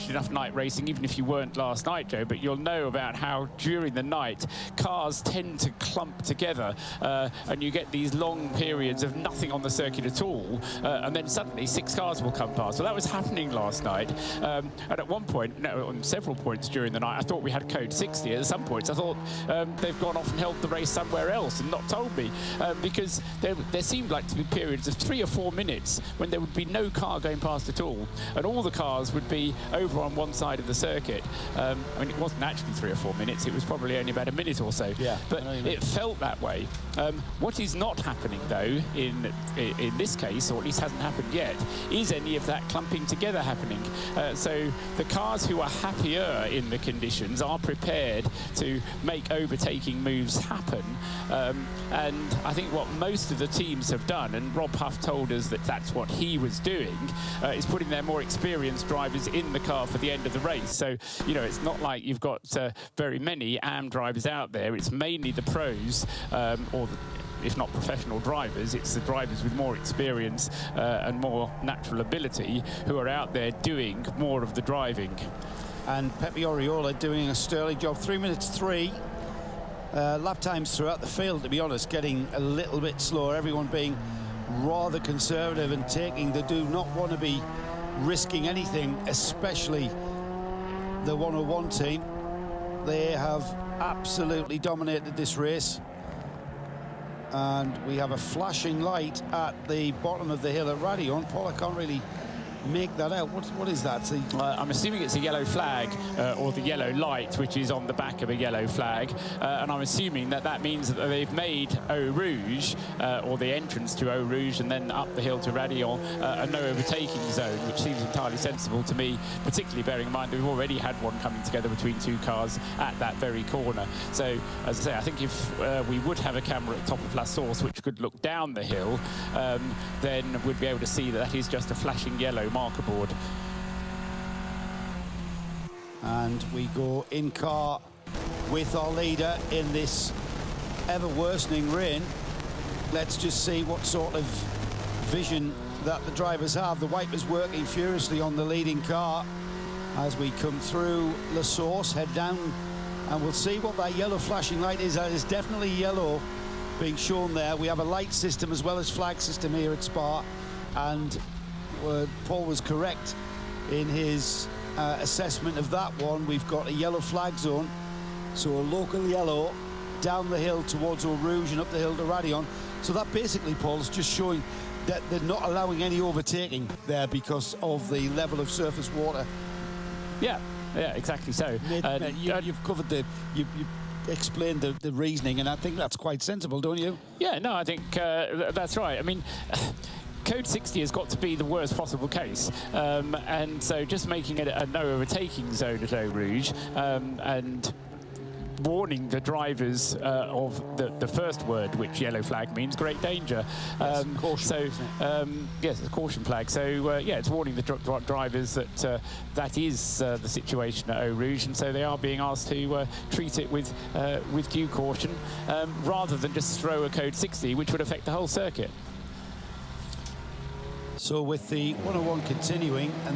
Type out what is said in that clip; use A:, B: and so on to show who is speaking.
A: watched enough night racing, even if you weren't last night, Joe, but you'll know about how during the night cars tend to clump together and you get these long periods of nothing on the circuit at all, and then suddenly 6 cars will come past. So that was happening last night, and at one point, no, on several points during the night, I thought we had code 60. At some points I thought they've gone off and held the race somewhere else and not told me, because there seemed like to be periods of 3 or 4 minutes when there would be no car going past at all, and all the cars would be over on one side of the circuit. I mean, it wasn't actually 3 or 4 minutes, it was probably only about a minute or so,
B: yeah,
A: but it felt that way. What is not happening though in this case, or at least hasn't happened yet, is any of that clumping together happening. So the cars who are happier in the conditions are prepared to make overtaking moves happen, and I think what most of the teams have done, and Rob Huff told us that that's what he was doing, is putting their more experienced drivers in the car for the end of the race. So, you know, it's not like you've got very many AM drivers out there. It's mainly the pros, or if not professional drivers, it's the drivers with more experience and more natural ability who are out there doing more of the driving.
B: And Pepe Oriola doing a sterling job. 3 minutes 3. Lap times throughout the field, to be honest, getting a little bit slower. Everyone being rather conservative and taking, they do not want to be risking anything, especially the 101 team. They have absolutely dominated this race. And we have a flashing light at the bottom of the hill at Radion. Paul, I can't really make that out. What is that?
A: I'm assuming it's a yellow flag, or the yellow light, which is on the back of a yellow flag, and I'm assuming that that means that they've made Eau Rouge, or the entrance to Eau Rouge and then up the hill to Radion, a no overtaking zone, which seems entirely sensible to me, particularly bearing in mind that we've already had one coming together between 2 cars at that very corner. So, as I say, I think if we would have a camera at the top of La Source which could look down the hill, then we'd be able to see that is just a flashing yellow marker board.
B: And we go in car with our leader in this ever worsening rain. Let's just see what sort of vision that the drivers have. The wipers working furiously on the leading car as we come through La Source, head down, and we'll see what that yellow flashing light is. That is definitely yellow being shown there. We have a light system as well as flag system here at Spa, and Paul was correct in his assessment of that one. We've got a yellow flag zone, so a local yellow down the hill towards Eau Rouge and up the hill to Radion. So that basically, Paul, is just showing that they're not allowing any overtaking there because of the level of surface water.
A: Yeah, exactly so.
B: You've covered you explained the reasoning, and I think that's quite sensible, don't you?
A: Yeah, no, I think that's right. I mean, Code 60 has got to be the worst possible case, and so just making it a no overtaking zone at Eau Rouge, and warning the drivers of the first word, which yellow flag means great danger.
B: Yes, caution,
A: so yes, it's a caution flag. So yeah, it's warning the drivers that that is the situation at Eau Rouge, and so they are being asked to treat it with due caution, rather than just throw a code 60, which would affect the whole circuit.
B: So with the 101 continuing, and